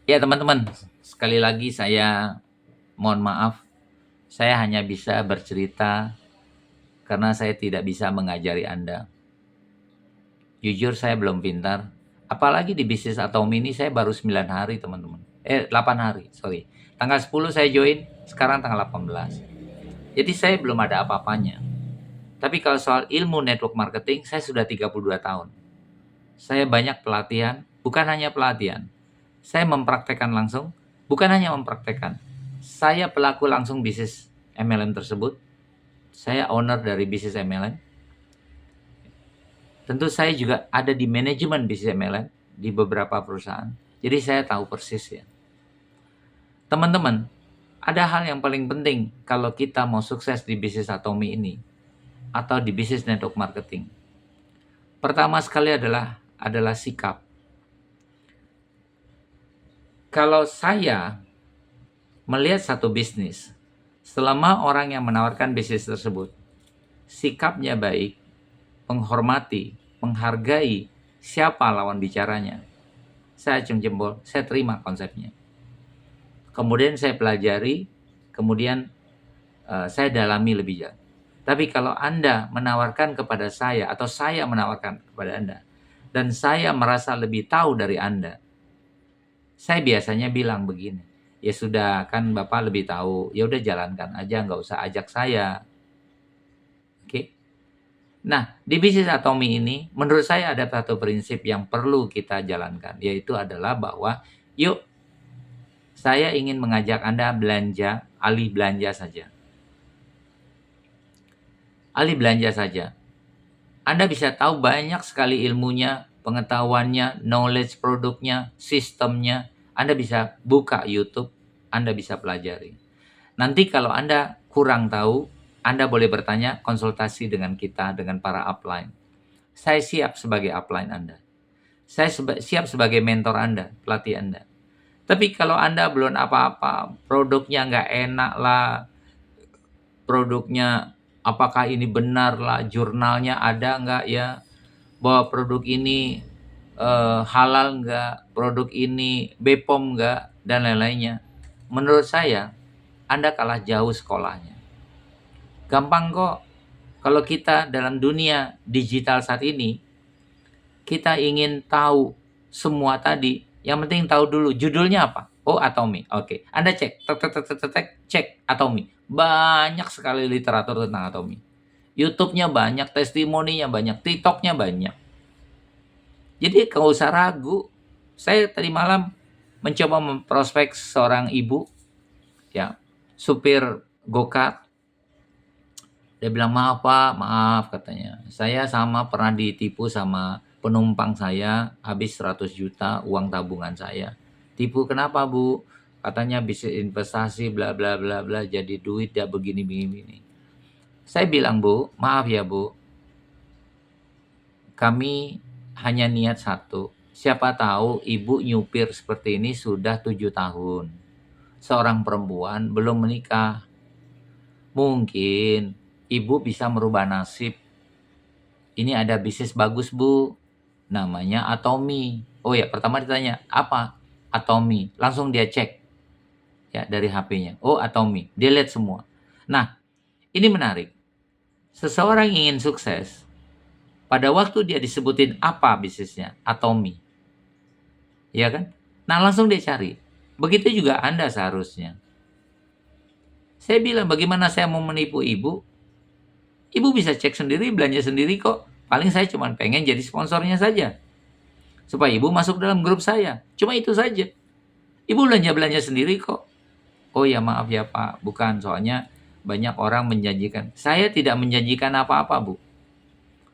Ya teman-teman, sekali lagi saya mohon maaf, saya hanya bisa bercerita karena saya tidak bisa mengajari Anda. Jujur saya belum pintar, apalagi di bisnis Atomi ini saya baru 9 hari teman-teman. 8 hari, sorry. Tanggal 10 saya join, sekarang tanggal 18. Jadi saya belum ada apa-apanya. Tapi kalau soal ilmu network marketing, saya sudah 32 tahun. Saya banyak pelatihan, bukan hanya pelatihan. Saya mempraktekkan langsung, bukan hanya mempraktekkan. Saya pelaku langsung bisnis MLM tersebut. Saya owner dari bisnis MLM. Tentu saya juga ada di manajemen bisnis MLM di beberapa perusahaan. Jadi saya tahu persis ya. Teman-teman, ada hal yang paling penting kalau kita mau sukses di bisnis Atomi ini atau di bisnis network marketing. Pertama sekali adalah sikap. Kalau saya melihat satu bisnis, selama orang yang menawarkan bisnis tersebut sikapnya baik, menghormati, menghargai siapa lawan bicaranya, saya acung jempol, saya terima konsepnya. Kemudian saya pelajari, kemudian saya dalami lebih jauh. Tapi kalau Anda menawarkan kepada saya atau saya menawarkan kepada Anda dan saya merasa lebih tahu dari Anda, saya biasanya bilang begini, ya sudah kan Bapak lebih tahu, ya udah jalankan aja, nggak usah ajak saya. Oke. Nah, di bisnis Atomi ini, menurut saya ada satu prinsip yang perlu kita jalankan, yaitu adalah bahwa, yuk, saya ingin mengajak Anda belanja, alih belanja saja. Alih belanja saja. Anda bisa tahu banyak sekali ilmunya, pengetahuannya, knowledge produknya, sistemnya. Anda bisa buka YouTube, Anda bisa pelajari. Nanti kalau Anda kurang tahu, Anda boleh bertanya, konsultasi dengan kita, dengan para upline. Saya siap sebagai upline Anda. Saya siap sebagai mentor Anda, pelatih Anda. Tapi kalau Anda belum apa-apa, produknya nggak enak lah, produknya apakah ini benar lah, jurnalnya ada nggak ya, bahwa produk ini halal nggak, produk ini BPOM nggak, dan lain-lainnya. Menurut saya, Anda kalah jauh sekolahnya. Gampang kok. Kalau kita dalam dunia digital saat ini, kita ingin tahu semua tadi, yang penting tahu dulu judulnya apa. Oh, Atomi. Oke. Anda cek, cek Atomi. Banyak sekali literatur tentang Atomi. YouTube-nya banyak, testimoninya banyak, TikTok-nya banyak. Jadi nggak usah ragu. Saya tadi malam mencoba memprospek seorang ibu, ya, supir go-kart. Dia bilang, maaf Pak, maaf katanya. Saya pernah ditipu sama penumpang saya, habis 100 juta uang tabungan saya. Tipu kenapa Bu? Katanya bisnis investasi bla bla bla bla, jadi duit ya begini begini. Saya bilang, Bu, maaf ya Bu, kami hanya niat satu. Siapa tahu ibu nyupir seperti ini sudah 7 tahun. Seorang perempuan belum menikah. Mungkin ibu bisa merubah nasib. Ini ada bisnis bagus Bu, namanya Atomi. Oh ya, pertama ditanya, apa? Atomi. Langsung dia cek ya dari HP-nya. Oh, Atomi. Dia lihat semua. Nah, ini menarik. Seseorang ingin sukses, pada waktu dia disebutin apa bisnisnya, Atomi. Ya kan? Nah, langsung dia cari. Begitu juga Anda seharusnya. Saya bilang, bagaimana saya mau menipu ibu? Ibu bisa cek sendiri, belanja sendiri kok. Paling saya cuma pengen jadi sponsornya saja. Supaya ibu masuk dalam grup saya. Cuma itu saja. Ibu belanja-belanja sendiri kok. Oh ya maaf ya Pak, bukan. Soalnya banyak orang menjanjikan. Saya tidak menjanjikan apa-apa Bu.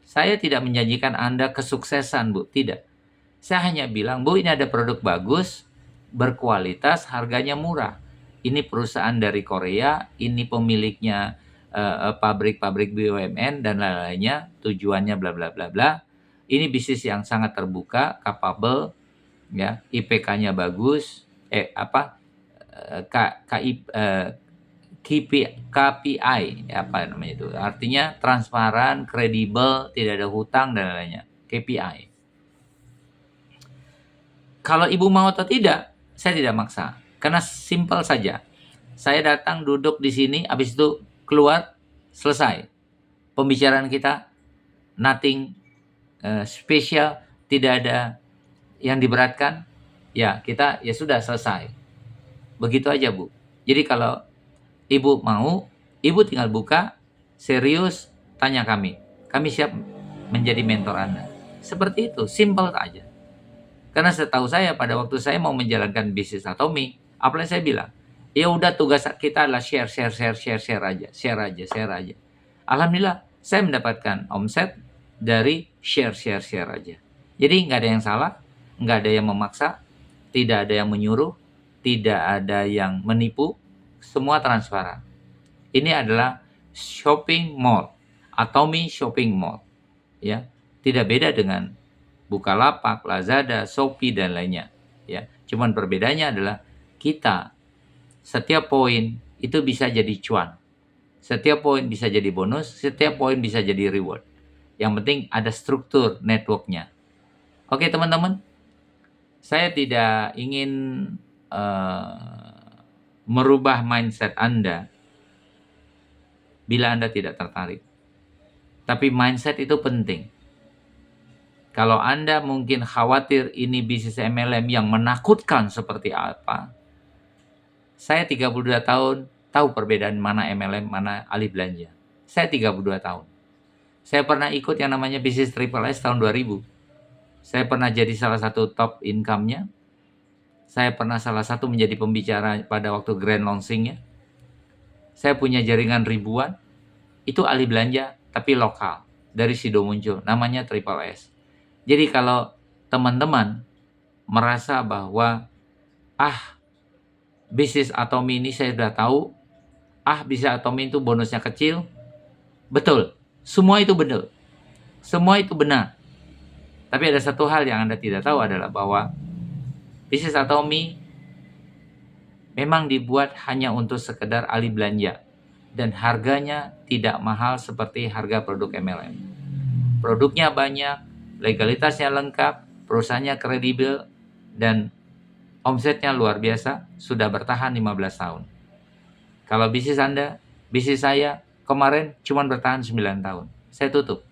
Saya tidak menjanjikan Anda kesuksesan Bu. Tidak. Saya hanya bilang, Bu, ini ada produk bagus, berkualitas, harganya murah. Ini perusahaan dari Korea, ini pemiliknya pabrik-pabrik BUMN dan lain-lainnya, tujuannya bla bla bla bla. Ini bisnis yang sangat terbuka, capable, ya, IPK-nya bagus, KPI, apa namanya itu? Artinya transparan, kredibel, tidak ada hutang dan lain-lainnya. KPI. Kalau ibu mau atau tidak, Saya tidak maksa, karena simpel saja. Saya datang duduk di sini, habis itu keluar, selesai. Pembicaraan kita nothing spesial, tidak ada yang diberatkan. Ya, kita ya sudah selesai. Begitu aja, Bu. Jadi kalau Ibu mau, Ibu tinggal buka, serius, tanya kami. Kami siap menjadi mentor Anda. Seperti itu, simple aja. Karena setahu saya pada waktu saya mau menjalankan bisnis Atomi, apalagi saya bilang, ya udah tugas kita adalah share aja. Alhamdulillah, saya mendapatkan omset dari share aja. Jadi nggak ada yang salah, nggak ada yang memaksa, tidak ada yang menyuruh, tidak ada yang menipu, semua transparan. Ini adalah shopping mall, Atomi Shopping Mall, ya. Tidak beda dengan Bukalapak, Lazada, Shopee dan lainnya, ya. Cuman perbedaannya adalah kita setiap poin itu bisa jadi cuan. Setiap poin bisa jadi bonus, setiap poin bisa jadi reward. Yang penting ada struktur networknya. Oke, teman-teman. Saya tidak ingin merubah mindset Anda bila Anda tidak tertarik. Tapi mindset itu penting. Kalau Anda mungkin khawatir ini bisnis MLM yang menakutkan seperti apa, saya 32 tahun tahu perbedaan mana MLM, mana alih belanja. Saya 32 tahun. Saya pernah ikut yang namanya bisnis Triple S tahun 2000. Saya pernah jadi salah satu top income-nya. Saya pernah salah satu menjadi pembicara pada waktu grand launching-nya. Saya punya jaringan ribuan. Itu alih belanja, tapi lokal. Dari Sido muncul, namanya Triple S. Jadi kalau teman-teman merasa bahwa bisnis Atomi ini saya sudah tahu, bisnis Atomi itu bonusnya kecil, betul, semua itu benar, semua itu benar. Tapi ada satu hal yang Anda tidak tahu adalah bahwa bisnis Atomi memang dibuat hanya untuk sekedar alih belanja dan harganya tidak mahal seperti harga produk MLM. Produknya banyak, legalitasnya lengkap, perusahaannya kredibel, dan omsetnya luar biasa, sudah bertahan 15 tahun. Kalau bisnis Anda, bisnis saya kemarin cuma bertahan 9 tahun. Saya tutup.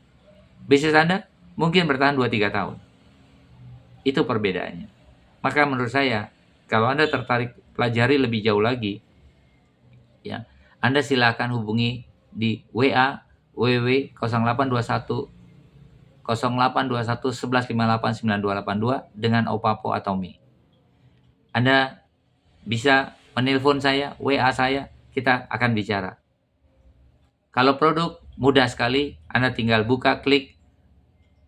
Bisnis Anda mungkin bertahan 2-3 tahun. Itu perbedaannya. Maka menurut saya, kalau Anda tertarik pelajari lebih jauh lagi, ya, Anda silakan hubungi di WA www.0821 0821 1158 9282 dengan Opapo Atomi. Anda bisa menelpon saya, WA saya, kita akan bicara. Kalau produk mudah sekali, Anda tinggal buka, klik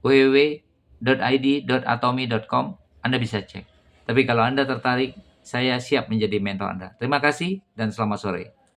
www.id.atomi.com, Anda bisa cek. Tapi kalau Anda tertarik, saya siap menjadi mentor Anda. Terima kasih dan selamat sore.